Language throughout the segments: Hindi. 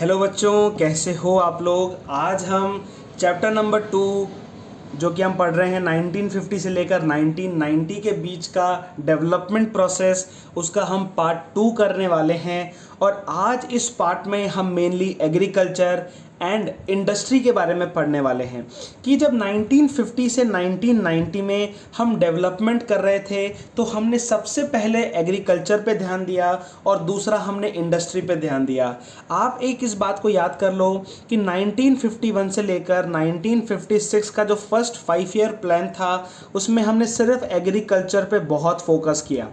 हेलो बच्चों, कैसे हो आप लोग। आज हम चैप्टर नंबर 2 जो कि हम पढ़ रहे हैं 1950 से लेकर 1990 के बीच का डेवलपमेंट प्रोसेस, उसका हम पार्ट 2 करने वाले हैं। और आज इस पार्ट में हम मेनली एग्रीकल्चर एंड इंडस्ट्री के बारे में पढ़ने वाले हैं कि जब 1950 से 1990 में हम डेवलपमेंट कर रहे थे तो हमने सबसे पहले एग्रीकल्चर पे ध्यान दिया और दूसरा हमने इंडस्ट्री पे ध्यान दिया। आप एक इस बात को याद कर लो कि 1951 से लेकर 1956 का जो फर्स्ट 5 ईयर प्लान था उसमें हमने सिर्फ एग्रीकल्चर पे बहुत फोकस किया।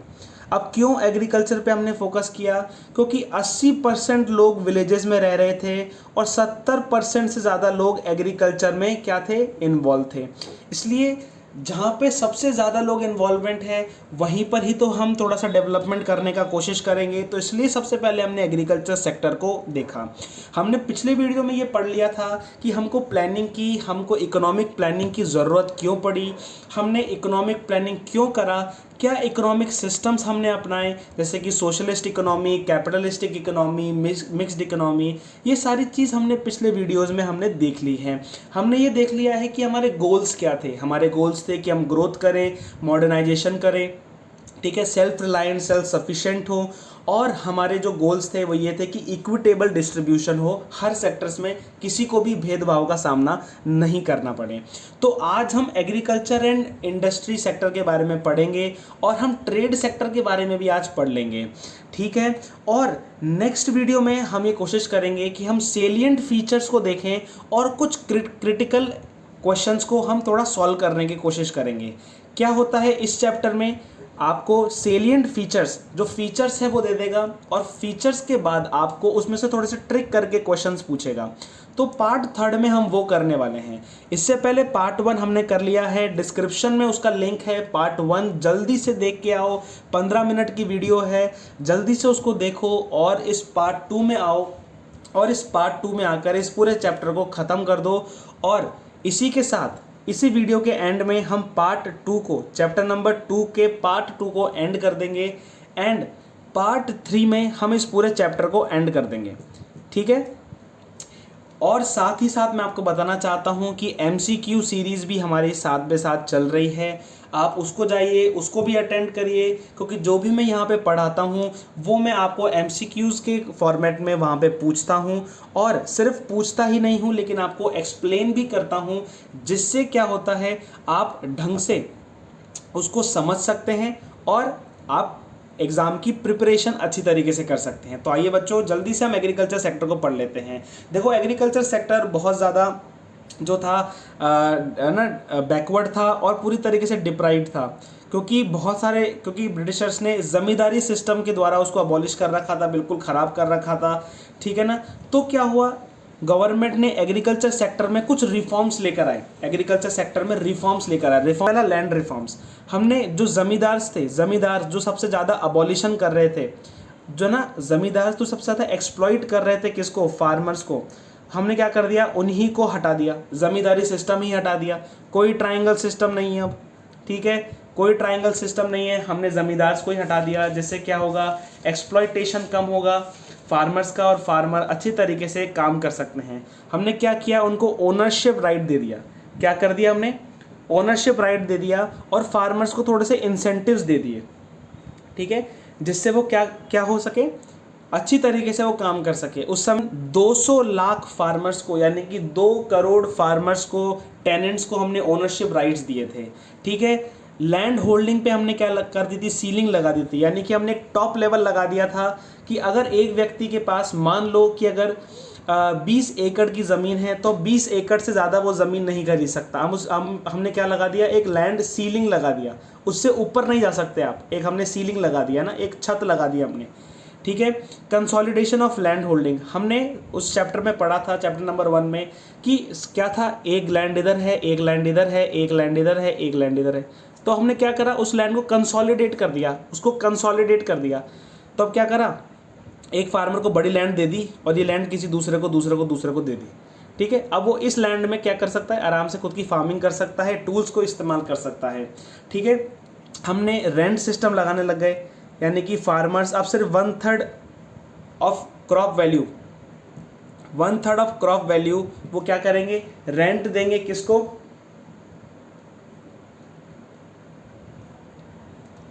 अब क्यों एग्रीकल्चर पे हमने फोकस किया? क्योंकि 80% लोग विलेजेस में रह रहे थे और 70% से ज़्यादा लोग एग्रीकल्चर में क्या थे, इन्वॉल्व थे। इसलिए जहाँ पे सबसे ज़्यादा लोग इन्वॉल्वमेंट है वहीं पर ही तो हम थोड़ा सा डेवलपमेंट करने का कोशिश करेंगे। तो इसलिए सबसे पहले हमने एग्रीकल्चर सेक्टर को देखा। हमने पिछले वीडियो में ये पढ़ लिया था कि हमको प्लानिंग की, हमको इकोनॉमिक प्लानिंग की ज़रूरत क्यों पड़ी, हमने इकोनॉमिक प्लानिंग क्यों करा, क्या इकोनॉमिक सिस्टम्स हमने अपनाए, जैसे कि socialist economy, capitalistic economy, mixed economy. ये सारी चीज़ हमने पिछले वीडियोस में हमने देख ली है। हमने ये देख लिया है कि हमारे गोल्स क्या थे। हमारे गोल्स थे कि हम ग्रोथ करें, मॉडर्नाइजेशन करें, ठीक है, सेल्फ रिलायंट, सेल्फ सफिशिएंट हो। और हमारे जो गोल्स थे वो ये थे कि इक्विटेबल डिस्ट्रीब्यूशन हो, हर सेक्टर्स में किसी को भी भेदभाव का सामना नहीं करना पड़े। तो आज हम एग्रीकल्चर एंड इंडस्ट्री सेक्टर के बारे में पढ़ेंगे और हम ट्रेड सेक्टर के बारे में भी आज पढ़ लेंगे, ठीक है। और नेक्स्ट वीडियो में हम ये कोशिश करेंगे कि हम सेलिएंट फीचर्स को देखें और कुछ क्रिटिकल क्वेश्चंस को हम थोड़ा सॉल्व करने की कोशिश करेंगे। क्या होता है इस चैप्टर में, आपको सेलिएंट फीचर्स, जो फीचर्स है वो दे देगा और फीचर्स के बाद आपको उसमें से थोड़े से ट्रिक करके क्वेश्चंस पूछेगा। तो पार्ट 3 में हम वो करने वाले हैं। इससे पहले पार्ट 1 हमने कर लिया है, डिस्क्रिप्शन में उसका लिंक है। पार्ट 1 जल्दी से देख के आओ, 15 मिनट की वीडियो है, जल्दी से उसको देखो और इस पार्ट 2 में आओ और इस पार्ट 2 में आकर इस पूरे चैप्टर को ख़त्म कर दो। और इसी के साथ इसी वीडियो के एंड में हम पार्ट 2 को, चैप्टर नंबर 2 के पार्ट 2 को एंड कर देंगे एंड पार्ट 3 में हम इस पूरे चैप्टर को एंड कर देंगे, ठीक है। और साथ ही साथ मैं आपको बताना चाहता हूं कि MCQ सीरीज़ भी हमारे साथ में साथ चल रही है। आप उसको जाइए, उसको भी अटेंड करिए, क्योंकि जो भी मैं यहाँ पे पढ़ाता हूँ वो मैं आपको MCQs के फॉर्मेट में वहाँ पे पूछता हूँ। और सिर्फ पूछता ही नहीं हूँ लेकिन आपको एक्सप्लेन भी करता हूँ, जिससे क्या होता है आप ढंग से उसको समझ सकते हैं और आप एग्ज़ाम की प्रिपरेशन अच्छी तरीके से कर सकते हैं। तो आइए बच्चों, जल्दी से हम एग्रीकल्चर सेक्टर को पढ़ लेते हैं। देखो, एग्रीकल्चर सेक्टर बहुत ज़्यादा जो था ना बैकवर्ड था और पूरी तरीके से डिप्राइव्ड था, क्योंकि ब्रिटिशर्स ने ज़मींदारी सिस्टम के द्वारा उसको अबॉलिश कर रखा था, बिल्कुल ख़राब कर रखा था, ठीक है ना। तो क्या हुआ, गवर्नमेंट ने एग्रीकल्चर सेक्टर में कुछ रिफॉर्म्स लेकर आए। एग्रीकल्चर सेक्टर में रिफॉर्म्स लेकर आए। रिफॉर्म पहला लैंड रिफॉर्म्स। हमने जो ज़मींदार जो सबसे ज़्यादा अबॉलिशन कर रहे थे, जो ना ज़मींदार तो सबसे ज़्यादा एक्सप्लॉइट कर रहे थे किसको, फार्मर्स को। हमने क्या कर दिया, उन्हीं को हटा दिया, ज़मींदारी सिस्टम ही हटा दिया। कोई ट्रायंगल सिस्टम नहीं है अब, ठीक है, कोई ट्रायंगल सिस्टम नहीं है, हमने ज़मींदार को ही हटा दिया। जिससे क्या होगा, एक्सप्लॉइटेशन कम होगा फार्मर्स का और फार्मर अच्छी तरीके से काम कर सकते हैं। हमने क्या किया, उनको ओनरशिप राइट दे दिया। क्या कर दिया हमने, ओनरशिप राइट दे दिया और फार्मर्स को थोड़े से इंसेंटिव्स दे दिए, ठीक है, जिससे वो क्या क्या हो सके, अच्छी तरीके से वो काम कर सके। उस समय 200 लाख फार्मर्स को, यानी कि 2 करोड़ फार्मर्स को, टेनेंट्स को हमने ओनरशिप राइट्स दिए थे, ठीक है। लैंड होल्डिंग पे हमने क्या कर दी थी, सीलिंग लगा दी थी, यानी कि हमने एक टॉप लेवल लगा दिया था कि अगर एक व्यक्ति के पास, मान लो कि अगर 20 एकड़ की ज़मीन है तो 20 एकड़ से ज़्यादा वो ज़मीन नहीं खरीद सकता। हमने क्या लगा दिया, एक लैंड सीलिंग लगा दिया, उससे ऊपर नहीं जा सकते आप। एक हमने सीलिंग लगा दिया ना, एक छत लगा दी हमने, ठीक है। कंसोलिडेशन ऑफ लैंड होल्डिंग हमने उस चैप्टर में पढ़ा था, चैप्टर नंबर 1 में, कि क्या था, एक लैंड इधर है, एक लैंड इधर है, एक लैंड इधर है, एक लैंड इधर है। तो हमने क्या करा, उस लैंड को कंसोलिडेट कर दिया, उसको कंसोलिडेट कर दिया। तो अब क्या करा, एक फार्मर को बड़ी लैंड दे दी और ये लैंड किसी दूसरे को दे दी, ठीक है। अब वो इस लैंड में क्या कर सकता है, आराम से खुद की फार्मिंग कर सकता है, टूल्स को इस्तेमाल कर सकता है, ठीक है। हमने रेंट सिस्टम लगाने लग गए, यानी कि फार्मर्स अब सिर्फ 1/3 of crop value 1/3 of crop value वो क्या करेंगे, रेंट देंगे किसको,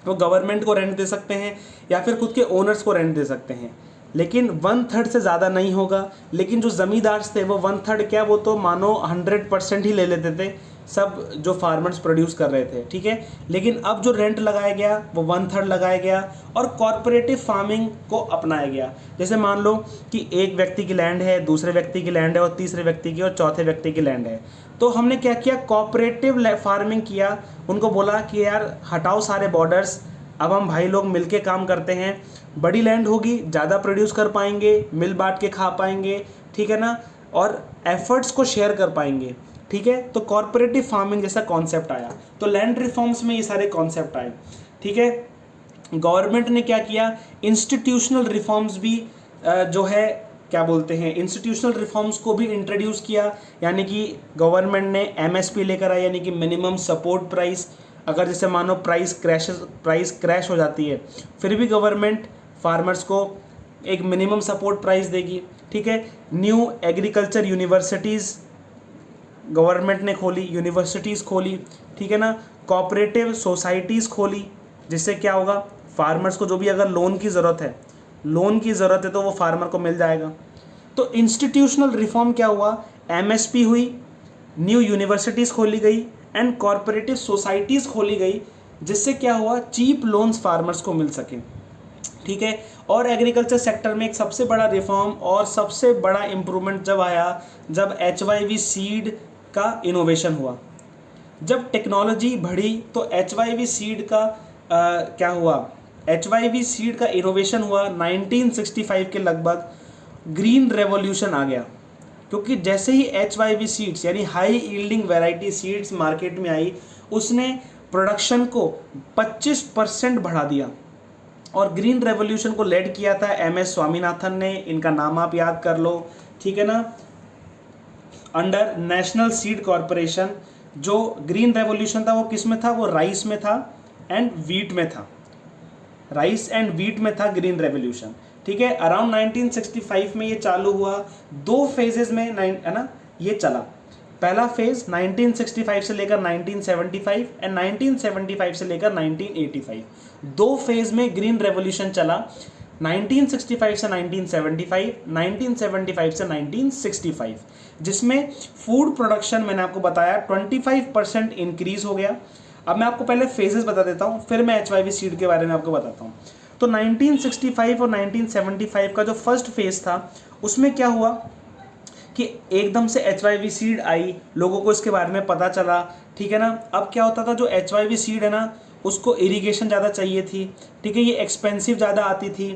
वो गवर्नमेंट को रेंट दे सकते हैं या फिर खुद के ओनर्स को रेंट दे सकते हैं, लेकिन 1/3 से ज़्यादा नहीं होगा। लेकिन जो ज़मींदार थे वो 1/3 क्या, वो तो मानो 100% ही ले लेते थे सब जो फार्मर्स प्रोड्यूस कर रहे थे, ठीक है। लेकिन अब जो रेंट लगाया गया वो 1/3 लगाया गया और कॉरपोरेटिव फार्मिंग को अपनाया गया। जैसे मान लो कि एक व्यक्ति की लैंड है, दूसरे व्यक्ति की लैंड है और तीसरे व्यक्ति की और चौथे व्यक्ति की लैंड है, तो हमने क्या किया, कॉपरेटिव फार्मिंग किया। उनको बोला कि यार हटाओ सारे बॉर्डर्स, अब हम भाई लोग मिलके काम करते हैं, बड़ी लैंड होगी, ज़्यादा प्रोड्यूस कर पाएंगे, मिल बांट के खा पाएंगे, ठीक है ना, और एफर्ट्स को शेयर कर पाएंगे, ठीक है। तो कॉर्पोरेटिव फार्मिंग जैसा कॉन्सेप्ट आया, तो लैंड रिफॉर्म्स में ये सारे कॉन्सेप्ट आए, ठीक है। गवर्नमेंट ने क्या किया, इंस्टीट्यूशनल रिफॉर्म्स भी जो है क्या बोलते हैं, इंस्टीट्यूशनल रिफॉर्म्स को भी इंट्रोड्यूस किया। यानी कि गवर्नमेंट ने एमएसपी लेकर आया, यानी कि मिनिमम सपोर्ट प्राइस। अगर जैसे मानो प्राइस क्रैश हो जाती है, फिर भी गवर्नमेंट फार्मर्स को एक मिनिमम सपोर्ट प्राइस देगी, ठीक है। न्यू एग्रीकल्चर यूनिवर्सिटीज़ गवर्नमेंट ने खोली, यूनिवर्सिटीज़ खोली, ठीक है ना। कोऑपरेटिव सोसाइटीज़ खोली, जिससे क्या होगा, फार्मर्स को जो भी अगर लोन की ज़रूरत है तो वो फार्मर को मिल जाएगा। तो इंस्टीट्यूशनल रिफॉर्म क्या हुआ, एमएसपी हुई, न्यू यूनिवर्सिटीज़ खोली गई एंड कॉरपोरेटिव सोसाइटीज़ खोली गई, जिससे क्या हुआ, चीप लोन्स फार्मर्स को मिल सके, ठीक है। और एग्रीकल्चर सेक्टर में एक सबसे बड़ा रिफॉर्म और सबसे बड़ा इम्प्रूवमेंट जब आया, जब HYV सीड का इनोवेशन हुआ। जब टेक्नोलॉजी बढ़ी तो HYV सीड का क्या हुआ, HYV सीड का इनोवेशन हुआ 1965 के लगभग। ग्रीन रेवोल्यूशन आ गया, क्योंकि जैसे ही HYV सीड्स यानी high yielding variety seeds market में आई, उसने प्रोडक्शन को 25% बढ़ा दिया। और ग्रीन रेवोल्यूशन को लेड किया था MS स्वामीनाथन ने, इनका नाम आप याद कर लो, ठीक है ना, अंडर नेशनल सीड कॉरपोरेशन। जो ग्रीन रेवोल्यूशन था वो किस में था, वो राइस में था एंड वीट में था, राइस एंड वीट में था ग्रीन रेवोल्यूशन, ठीक है। अराउंड 1965 में ये चालू हुआ, 2 फेजेस में है ना ये चला। पहला फेज 1965 से लेकर 1975 एंड 1975 से लेकर 1985, 2 फेज में ग्रीन रेवोल्यूशन चला। 1965 से 1975, 1975 से 1965, जिसमें फूड प्रोडक्शन मैंने आपको बताया 25% इंक्रीज हो गया। अब मैं आपको पहले फेजेस बता देता हूँ, फिर मैं HYV सीड के बारे में आपको बताता हूँ। तो 1965 और 1975 का जो फर्स्ट फेज था, उसमें क्या हुआ कि एकदम से HYV सीड आई, लोगों को इसके बारे में पता चला, ठीक है ना। अब क्या होता था, जो HYV सीड है ना, उसको इरिगेशन ज़्यादा चाहिए थी, ठीक है, ये एक्सपेंसिव ज़्यादा आती थी,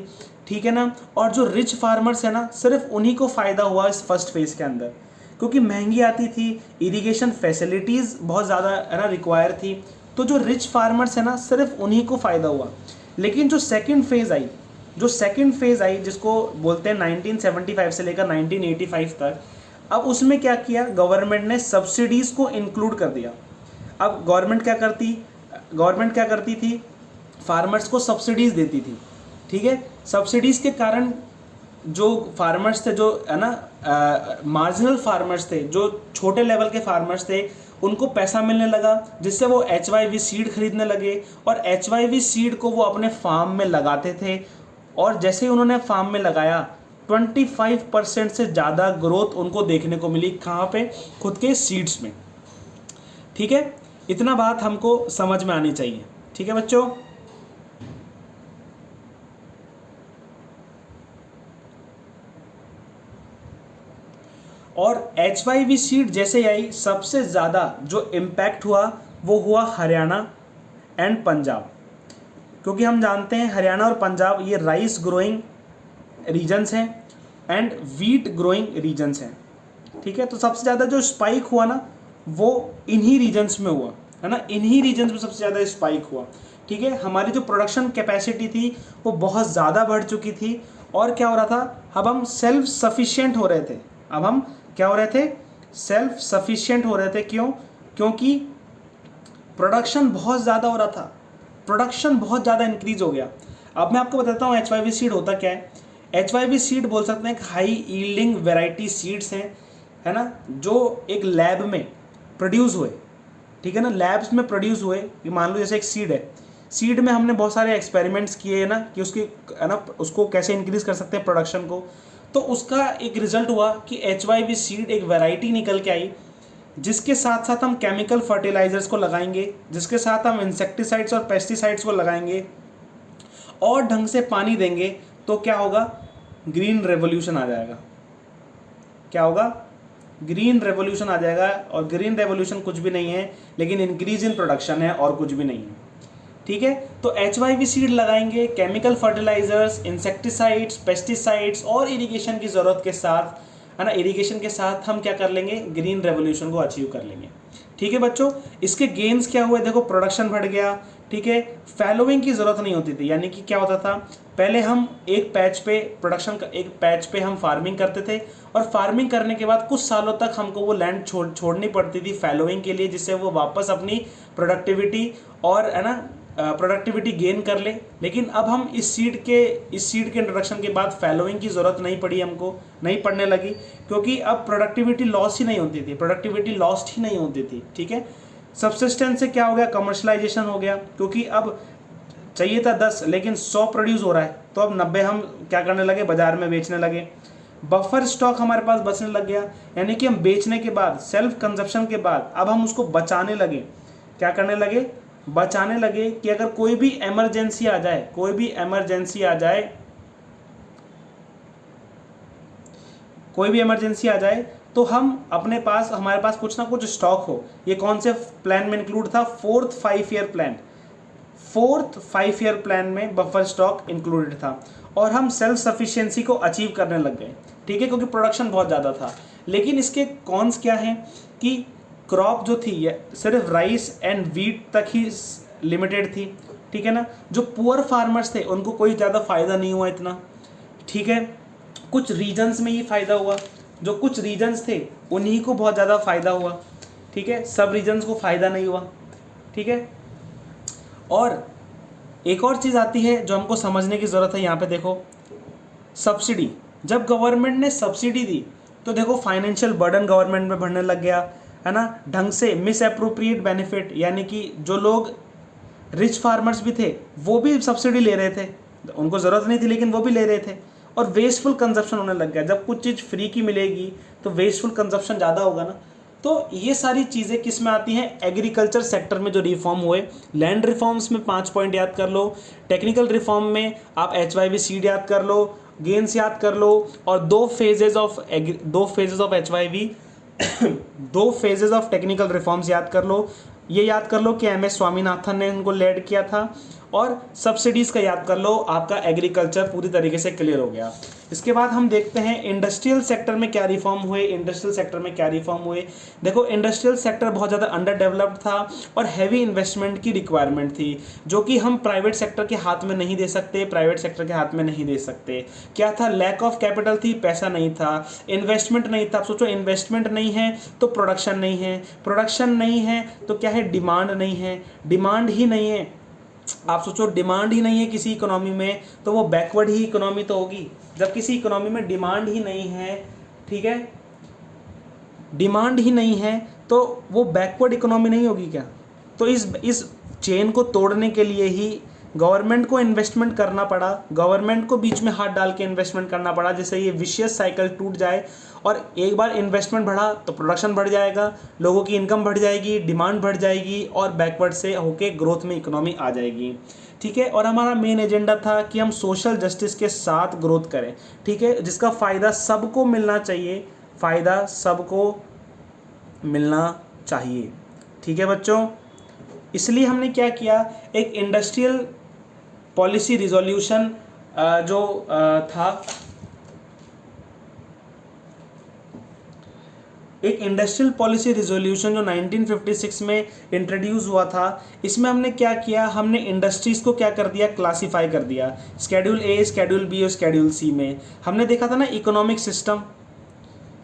ठीक है ना। और जो रिच फार्मर्स है ना, सिर्फ उन्हीं को फ़ायदा हुआ इस फर्स्ट फेज़ के अंदर, क्योंकि महंगी आती थी, इरिगेशन फैसिलिटीज़ बहुत ज़्यादा है ना रिक्वायर थी, तो जो रिच फार्मर्स है ना, सिर्फ उन्हीं को फ़ायदा हुआ। लेकिन जो सेकेंड फेज़ आई, जिसको बोलते हैं 1975 से लेकर 1985 तक, अब उसमें क्या किया, गवर्नमेंट ने सब्सिडीज़ को इंक्लूड कर दिया। अब गवर्नमेंट क्या करती थी, फार्मर्स को सब्सिडीज़ देती थी, ठीक है। सब्सिडीज़ के कारण जो फार्मर्स थे, जो है ना मार्जिनल फार्मर्स थे, जो छोटे लेवल के फार्मर्स थे, उनको पैसा मिलने लगा, जिससे वो HYV सीड खरीदने लगे और HYV सीड को वो अपने फार्म में लगाते थे। और जैसे ही उन्होंने फार्म में लगाया, 25% से ज़्यादा ग्रोथ उनको देखने को मिली। कहाँ पे, खुद के सीड्स में, ठीक है। इतना बात हमको समझ में आनी चाहिए, ठीक है बच्चों। और HYV सीड जैसे आई, सबसे ज़्यादा जो इम्पैक्ट हुआ वो हुआ हरियाणा एंड पंजाब, क्योंकि हम जानते हैं हरियाणा और पंजाब ये राइस ग्रोइंग रीजन्स हैं एंड वीट ग्रोइंग रीजन्स हैं, ठीक है। तो सबसे ज़्यादा जो स्पाइक हुआ ना, वो इन्हीं रीजन्स में हुआ, है ना, इन्हीं रीजन्स में सबसे ज़्यादा स्पाइक हुआ, ठीक है। हमारी जो प्रोडक्शन कैपेसिटी थी वो बहुत ज़्यादा बढ़ चुकी थी, और क्या हो रहा था, अब हम सेल्फ सफिशिएंट हो रहे थे। अब हम क्या हो रहे थे, सेल्फ सफिशिएंट हो रहे थे। क्यों, क्योंकि प्रोडक्शन बहुत ज़्यादा हो रहा था, प्रोडक्शन बहुत ज़्यादा इंक्रीज हो गया। अब मैं आपको बताता हूँ HYV सीड होता क्या है। HYV सीड बोल सकते हैं हाई यील्डिंग वेराइटी सीड्स हैं, है ना, जो एक लैब में प्रोड्यूस हुए, ठीक है ना, लैब्स में प्रोड्यूस हुए। कि मान लो जैसे एक सीड है, सीड में हमने बहुत सारे एक्सपेरिमेंट्स किए हैं ना कि उसकी, है ना, उसको कैसे इंक्रीज कर सकते हैं प्रोडक्शन को, तो उसका एक रिजल्ट हुआ कि HYV सीड एक वैरायटी निकल के आई, जिसके साथ साथ हम केमिकल फर्टिलाइजर्स को लगाएंगे, जिसके साथ हम इंसेक्टिसाइड्स और पेस्टिसाइड्स को लगाएंगे और ढंग से पानी देंगे, तो क्या होगा, ग्रीन रेवोल्यूशन आ जाएगा। क्या होगा, ग्रीन रेवोल्यूशन आ जाएगा। और ग्रीन रेवोल्यूशन कुछ भी नहीं है लेकिन इंक्रीज इन प्रोडक्शन है और कुछ भी नहीं है, ठीक है। तो HYV सीड लगाएंगे, केमिकल फर्टिलाइजर्स, इंसेक्टिसाइड्स, पेस्टिसाइड्स और इरिगेशन की ज़रूरत के साथ, है ना, इरिगेशन के साथ हम क्या कर लेंगे, ग्रीन रेवोल्यूशन को अचीव कर लेंगे, ठीक है बच्चों। इसके गेन्स क्या हुए, देखो प्रोडक्शन बढ़ गया, ठीक है। फैलोइंग की ज़रूरत नहीं होती थी, यानी कि क्या होता था, पहले हम एक पैच पे प्रोडक्शन का, एक पैच पे हम फार्मिंग करते थे और फार्मिंग करने के बाद कुछ सालों तक हमको वो लैंड छोड़नी पड़ती थी फैलोइंग के लिए, जिससे वो वापस अपनी प्रोडक्टिविटी और, है ना, प्रोडक्टिविटी गेन कर ले। लेकिन अब हम इस सीड के इंट्रोडक्शन के बाद फैलोइंग की ज़रूरत नहीं पड़ी, हमको नहीं पड़ने लगी, क्योंकि अब प्रोडक्टिविटी लॉस ही नहीं होती थी, प्रोडक्टिविटी लॉस्ट ही नहीं होती थी, ठीक है। सब्सिस्टेंस से क्या हो गया, कमर्शलाइजेशन हो गया, क्योंकि अब चाहिए था 10 लेकिन 100 प्रोड्यूस हो रहा है, तो अब 90 हम क्या करने लगे, बाजार में बेचने लगे। बफर स्टॉक हमारे पास बचने लग गया, यानी कि हम बेचने के बाद, सेल्फ कंजप्शन के बाद अब हम उसको बचाने लगे। क्या करने लगे, बचाने लगे कि अगर कोई भी इमरजेंसी आ जाए, कोई भी इमरजेंसी आ जाए, कोई भी इमरजेंसी आ जाए तो हम अपने पास, हमारे पास कुछ ना कुछ स्टॉक हो। ये कौन से प्लान में इंक्लूड था, 4th 5-year plan, 4th 5-year plan में बफर स्टॉक इंक्लूडेड था और हम सेल्फ सफिशिएंसी को अचीव करने लग गए, ठीक है, क्योंकि प्रोडक्शन बहुत ज़्यादा था। लेकिन इसके कॉन्स क्या हैं कि क्रॉप जो थी ये सिर्फ राइस एंड वीट तक ही लिमिटेड थी, ठीक है ना। जो पुअर फार्मर्स थे उनको कोई ज़्यादा फ़ायदा नहीं हुआ इतना, ठीक है। कुछ रीजन्स में ये फ़ायदा हुआ, जो कुछ रीजन्स थे उन्हीं को बहुत ज़्यादा फ़ायदा हुआ, ठीक है, सब रीजन्स को फ़ायदा नहीं हुआ, ठीक है। और एक और चीज़ आती है जो हमको समझने की ज़रूरत है, यहाँ पे देखो सब्सिडी। जब गवर्नमेंट ने सब्सिडी दी तो देखो फाइनेंशियल बर्डन गवर्नमेंट में बढ़ने लग गया, है ना, ढंग से मिस अप्रोप्रिएट बेनिफिट, यानी कि जो लोग रिच फार्मर्स भी थे वो भी सब्सिडी ले रहे थे, उनको ज़रूरत नहीं थी लेकिन वो भी ले रहे थे, और वेस्टफुल कंजप्शन होने लग गया। जब कुछ चीज़ फ्री की मिलेगी तो वेस्टफुल कंजप्शन ज़्यादा होगा ना। तो ये सारी चीज़ें किस में आती हैं, एग्रीकल्चर सेक्टर में जो रिफॉर्म हुए। लैंड रिफॉर्म्स में 5 पॉइंट याद कर लो, टेक्निकल रिफॉर्म में आप HYV सीड याद कर लो, गेन्स याद कर लो, और 2 phases of HYV 2 phases of technical reforms याद कर लो। ये याद कर लो कि MS स्वामीनाथन ने उनको लेड किया था, और सब्सिडीज़ का याद कर लो, आपका एग्रीकल्चर पूरी तरीके से क्लियर हो गया। इसके बाद हम देखते हैं इंडस्ट्रियल सेक्टर में क्या रिफॉर्म हुए। इंडस्ट्रियल सेक्टर में क्या रिफॉर्म हुए, देखो इंडस्ट्रियल सेक्टर बहुत ज़्यादा अंडर डेवलप्ड था और हैवी इन्वेस्टमेंट की रिक्वायरमेंट थी, जो कि हम प्राइवेट सेक्टर के हाथ में नहीं दे सकते, प्राइवेट सेक्टर के हाथ में नहीं दे सकते। क्या था, लैक ऑफ कैपिटल थी, पैसा नहीं था, इन्वेस्टमेंट नहीं था। आप सोचो इन्वेस्टमेंट नहीं है तो प्रोडक्शन नहीं है, प्रोडक्शन नहीं है तो क्या है, डिमांड नहीं है, डिमांड ही नहीं है। आप सोचो डिमांड ही नहीं है किसी इकोनॉमी में तो वो बैकवर्ड ही इकोनॉमी तो होगी। जब किसी इकोनॉमी में डिमांड ही नहीं है, ठीक है, डिमांड ही नहीं है तो वो बैकवर्ड इकोनॉमी नहीं होगी क्या। तो इस चेन को तोड़ने के लिए ही गवर्नमेंट को इन्वेस्टमेंट करना पड़ा, गवर्नमेंट को बीच में हाथ डाल के इन्वेस्टमेंट करना पड़ा, जिससे ये विशियस साइकिल टूट जाए। और एक बार इन्वेस्टमेंट बढ़ा तो प्रोडक्शन बढ़ जाएगा, लोगों की इनकम बढ़ जाएगी, डिमांड बढ़ जाएगी और बैकवर्ड से होके ग्रोथ में इकोनॉमी आ जाएगी, ठीक है। और हमारा मेन एजेंडा था कि हम सोशल जस्टिस के साथ ग्रोथ करें, ठीक है, जिसका फ़ायदा सबको मिलना चाहिए, फ़ायदा सबको मिलना चाहिए, ठीक है बच्चों। इसलिए हमने क्या किया, एक इंडस्ट्रियल पॉलिसी रिजोल्यूशन जो था, एक इंडस्ट्रियल पॉलिसी रिजोल्यूशन जो 1956 में इंट्रोड्यूस हुआ था, इसमें हमने क्या किया, हमने इंडस्ट्रीज़ को क्या कर दिया, क्लासीफाई कर दिया, शेड्यूल A, शेड्यूल B और शेड्यूल C में। हमने देखा था ना इकोनॉमिक सिस्टम,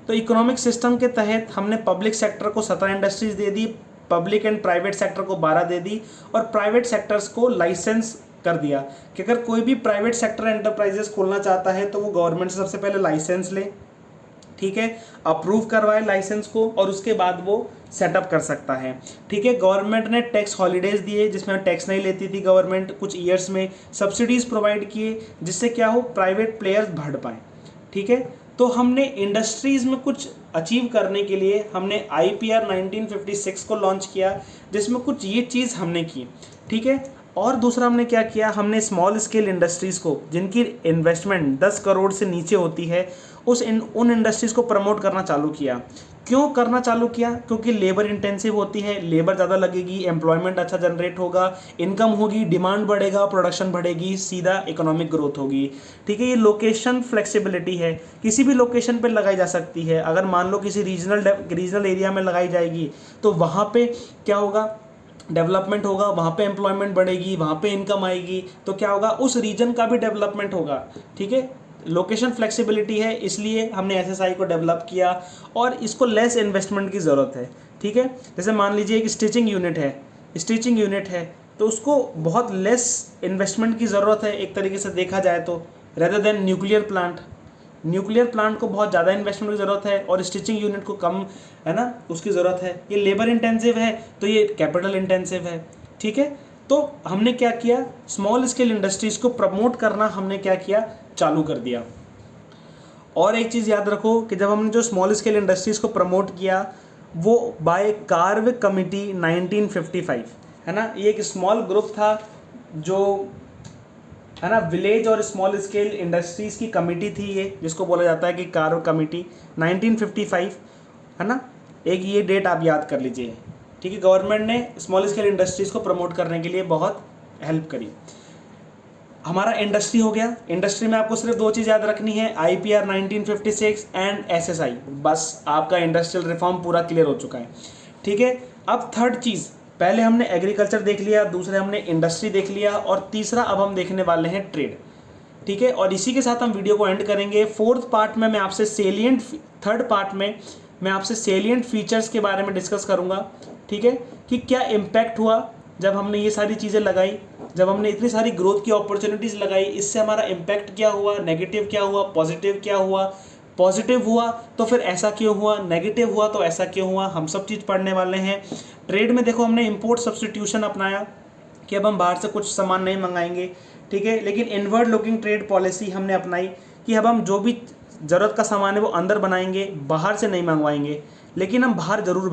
तो इकोनॉमिक सिस्टम के तहत हमने पब्लिक सेक्टर को 17 industries they the, public and private sector को 12 दे दी, और प्राइवेट सेक्टर्स को लाइसेंस कर दिया कि अगर कोई भी प्राइवेट सेक्टर एंटरप्राइजेस खोलना चाहता है तो वो गवर्नमेंट से सबसे पहले लाइसेंस ले, ठीक है, अप्रूव करवाए लाइसेंस को, और उसके बाद वो सेटअप कर सकता है। ठीक है, गवर्नमेंट ने टैक्स हॉलीडेज दिए जिसमें टैक्स नहीं लेती थी गवर्नमेंट कुछ ईयर्स में, सब्सिडीज प्रोवाइड किए जिससे क्या हो, प्राइवेट प्लेयर्स बढ़ पाए। ठीक है, तो हमने इंडस्ट्रीज में कुछ अचीव करने के लिए हमने IPR 1956 को लॉन्च किया, जिसमें कुछ ये चीज़ हमने की। ठीक है, और दूसरा हमने क्या किया, हमने स्मॉल स्केल इंडस्ट्रीज़ को जिनकी इन्वेस्टमेंट 10 करोड़ से नीचे होती है उन इंडस्ट्रीज़ को प्रमोट करना चालू किया। क्यों करना चालू किया? क्योंकि लेबर इंटेंसिव होती है, लेबर ज़्यादा लगेगी, एम्प्लॉयमेंट अच्छा जनरेट होगा, इनकम होगी, डिमांड बढ़ेगा, प्रोडक्शन बढ़ेगी, सीधा इकोनॉमिक ग्रोथ होगी। ठीक है, ये लोकेशन फ्लेक्सिबिलिटी है, किसी भी लोकेशन पर लगाई जा सकती है। अगर मान लो किसी रीजनल एरिया में लगाई जाएगी तो वहाँ पे क्या होगा, डेवलपमेंट होगा, वहाँ पे एम्प्लॉयमेंट बढ़ेगी, वहाँ पे इनकम आएगी, तो क्या होगा, उस रीजन का भी डेवलपमेंट होगा। ठीक है, लोकेशन फ्लेक्सिबिलिटी है, इसलिए हमने SSI को डेवलप किया और इसको लेस इन्वेस्टमेंट की ज़रूरत है। ठीक है, जैसे मान लीजिए एक स्टिचिंग यूनिट है तो उसको बहुत लेस इन्वेस्टमेंट की ज़रूरत है एक तरीके से देखा जाए तो, रेदर देन न्यूक्लियर प्लांट को बहुत ज़्यादा इन्वेस्टमेंट की ज़रूरत है और स्टिचिंग यूनिट को कम, है ना, उसकी ज़रूरत है। ये लेबर इंटेंसिव है तो ये कैपिटल इंटेंसिव है। ठीक है, तो हमने क्या किया, स्मॉल स्केल इंडस्ट्रीज़ को प्रमोट करना हमने क्या किया, चालू कर दिया। और एक चीज़ याद रखो कि जब हमने जो स्मॉल स्केल इंडस्ट्रीज़ को प्रमोट किया वो बाय कार्व कमिटी 1955, है ना, ये एक स्मॉल ग्रुप था जो, है ना, विलेज और स्मॉल स्केल इंडस्ट्रीज़ की कमेटी थी ये, जिसको बोला जाता है कि कार्व कमेटी 1955, है ना, एक ये डेट आप याद कर लीजिए। ठीक है, गवर्नमेंट ने स्मॉल स्केल इंडस्ट्रीज़ को प्रमोट करने के लिए बहुत हेल्प करी। हमारा इंडस्ट्री हो गया, इंडस्ट्री में आपको सिर्फ 2 चीज़ याद रखनी है, IPR 1956 एंड SSI, बस आपका इंडस्ट्रियल रिफॉर्म पूरा क्लियर हो चुका है। ठीक है, अब थर्ड चीज़, पहले हमने एग्रीकल्चर देख लिया, दूसरे हमने इंडस्ट्री देख लिया, और तीसरा अब हम देखने वाले हैं ट्रेड। ठीक है, और इसी के साथ हम वीडियो को एंड करेंगे। थर्ड पार्ट में मैं आपसे सेलिएंट फीचर्स के बारे में डिस्कस करूंगा। ठीक है, कि क्या इम्पैक्ट हुआ जब हमने ये सारी चीज़ें लगाई, जब हमने इतनी सारी ग्रोथ की अपॉर्चुनिटीज़ लगाई, इससे हमारा इम्पैक्ट क्या हुआ, नेगेटिव क्या हुआ, पॉजिटिव क्या हुआ। पॉजिटिव हुआ तो फिर ऐसा क्यों हुआ, नेगेटिव हुआ तो ऐसा क्यों हुआ, हम सब चीज़ पढ़ने वाले हैं। ट्रेड में देखो हमने इंपोर्ट सब्सटीट्यूशन अपनाया कि अब हम बाहर से कुछ सामान नहीं मंगाएंगे। ठीक है, लेकिन इनवर्ड लुकिंग ट्रेड पॉलिसी हमने अपनाई कि अब हम जो भी ज़रूरत का सामान है वो अंदर बनाएंगे, बाहर से नहीं मंगवाएंगे, लेकिन हम बाहर ज़रूर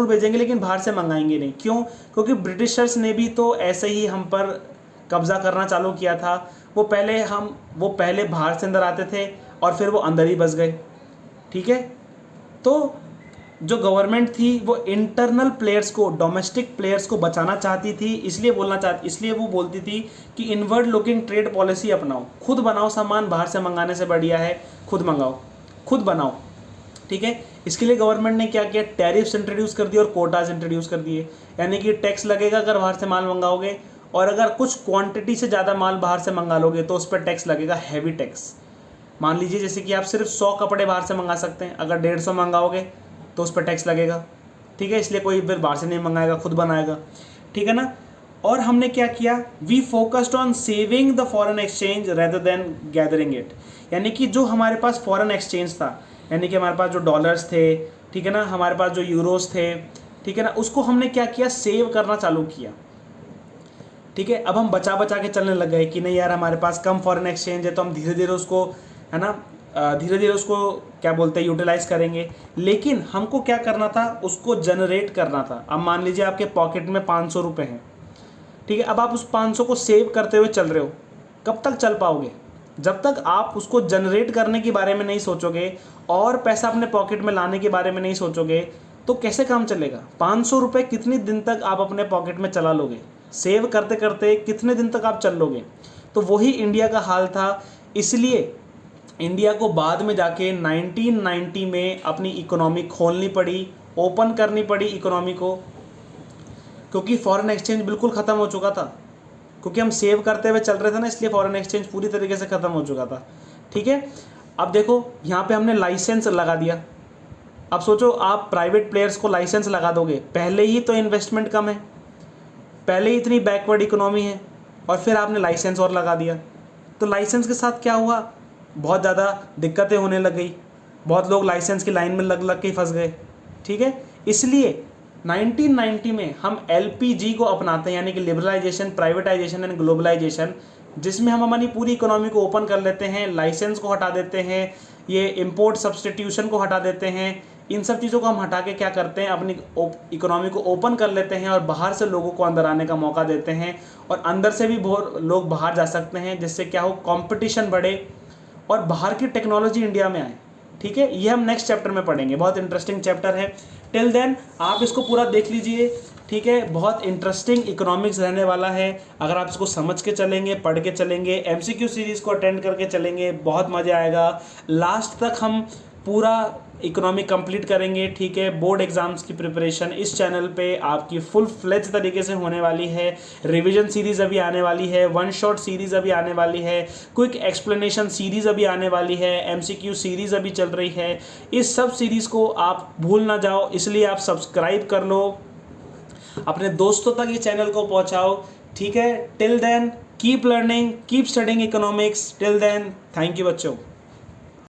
भेजेंगे लेकिन बाहर से मंगाएंगे नहीं। क्यों? क्योंकि ब्रिटिशर्स ने भी तो ऐसे ही हम पर कब्ज़ा करना चालू किया था। वो पहले बाहर से अंदर आते थे और फिर वो अंदर ही बस गए। ठीक है, तो जो गवर्नमेंट थी वो इंटरनल प्लेयर्स को, डोमेस्टिक प्लेयर्स को बचाना चाहती थी, इसलिए वो बोलती थी कि इनवर्ड लुकिंग ट्रेड पॉलिसी अपनाओ, खुद बनाओ सामान, बाहर से मंगाने से बढ़िया है खुद मंगाओ, खुद बनाओ। ठीक है, इसके लिए गवर्नमेंट ने क्या किया, टैरिफ्स इंट्रोड्यूस कर दिए और कोटाज इंट्रोड्यूस कर दिए, यानी कि टैक्स लगेगा अगर बाहर से माल मंगाओगे, और अगर कुछ क्वांटिटी से ज़्यादा माल बाहर से मंगा लोगे तो उस पर टैक्स लगेगा, हैवी टैक्स। मान लीजिए जैसे कि आप सिर्फ 100 कपड़े बाहर से मंगा सकते हैं, अगर 150 मंगाओगे तो उस पर टैक्स लगेगा। ठीक है, इसलिए कोई फिर बाहर से नहीं मंगाएगा, खुद बनाएगा। ठीक है ना, और हमने क्या किया, we focused on saving the foreign exchange rather than gathering it, यानी कि जो हमारे पास फॉरेन एक्सचेंज था, यानी कि हमारे पास जो डॉलर्स थे, ठीक है ना, हमारे पास जो यूरोस थे, ठीक है ना, उसको हमने क्या किया, सेव करना चालू किया। ठीक है, अब हम बचा के चलने लग गए कि नहीं यार हमारे पास कम फॉरेन एक्सचेंज है तो हम धीरे धीरे उसको, है ना, धीरे धीरे उसको क्या बोलते हैं, यूटिलाइज करेंगे। लेकिन हमको क्या करना था, उसको जनरेट करना था। अब मान लीजिए आपके पॉकेट में 500 रुपये हैं, ठीक है, अब आप उस 500 को सेव करते हुए चल रहे हो, कब तक चल पाओगे? जब तक आप उसको जनरेट करने के बारे में नहीं सोचोगे और पैसा अपने पॉकेट में लाने के बारे में नहीं सोचोगे तो कैसे काम चलेगा? 500 रुपये कितने दिन तक आप अपने पॉकेट में चला लोगे? सेव करते करते कितने दिन तक आप चल लोगे? तो वही इंडिया का हाल था। इसलिए इंडिया को बाद में जाके 1990 में अपनी इकोनॉमी खोलनी पड़ी, ओपन करनी पड़ी इकोनॉमी को, क्योंकि फॉरेन एक्सचेंज बिल्कुल ख़त्म हो चुका था। क्योंकि हम सेव करते हुए चल रहे थे ना, इसलिए फॉरेन एक्सचेंज पूरी तरीके से ख़त्म हो चुका था। ठीक है, अब देखो यहाँ पे हमने लाइसेंस लगा दिया। अब सोचो आप प्राइवेट प्लेयर्स को लाइसेंस लगा दोगे, पहले ही तो इन्वेस्टमेंट कम है, पहले ही इतनी बैकवर्ड इकोनॉमी है और फिर आपने लाइसेंस और लगा दिया, तो लाइसेंस के साथ क्या हुआ, बहुत ज़्यादा दिक्कतें होने लग गई, बहुत लोग लाइसेंस की लाइन में लग लग के ही फंस गए। ठीक है, इसलिए 1990 में हम LPG को अपनाते हैं, यानी कि लिबरलाइजेशन, प्राइवेटाइजेशन एंड ग्लोबलाइजेशन, जिसमें हम हमारी पूरी इकोनॉमी को ओपन कर लेते हैं, लाइसेंस को हटा देते हैं, ये इंपोर्ट सब्सटीट्यूशन को हटा देते हैं। इन सब चीज़ों को हम हटा के क्या करते हैं, अपनी इकोनॉमी को ओपन कर लेते हैं और बाहर से लोगों को अंदर आने का मौका देते हैं, और अंदर से भी बहुत लोग बाहर जा सकते हैं, जिससे क्या हो, कंपटीशन बढ़े और बाहर की टेक्नोलॉजी इंडिया में आए। ठीक है, ये हम नेक्स्ट चैप्टर में पढ़ेंगे, बहुत इंटरेस्टिंग चैप्टर है। टिल देन आप इसको पूरा देख लीजिए। ठीक है, बहुत इंटरेस्टिंग इकोनॉमिक्स रहने वाला है। अगर आप इसको समझ के चलेंगे, पढ़ के चलेंगे, MCQ सीरीज़ को अटेंड करके चलेंगे, बहुत मज़ा आएगा। लास्ट तक हम पूरा इकोनॉमी कंप्लीट करेंगे। ठीक है, बोर्ड एग्जाम्स की प्रिपरेशन इस चैनल पे आपकी फुल फ्लेज तरीके से होने वाली है। रिवीजन सीरीज़ अभी आने वाली है, वन शॉट सीरीज़ अभी आने वाली है, क्विक एक्सप्लेनेशन सीरीज़ अभी आने वाली है, MCQ सीरीज़ अभी चल रही है। इस सब सीरीज़ को आप भूल ना जाओ, इसलिए आप सब्सक्राइब कर लो, अपने दोस्तों तक ये चैनल को पहुंचाओ। ठीक है, till then keep learning, keep studying economics. Till then, thank you बच्चों।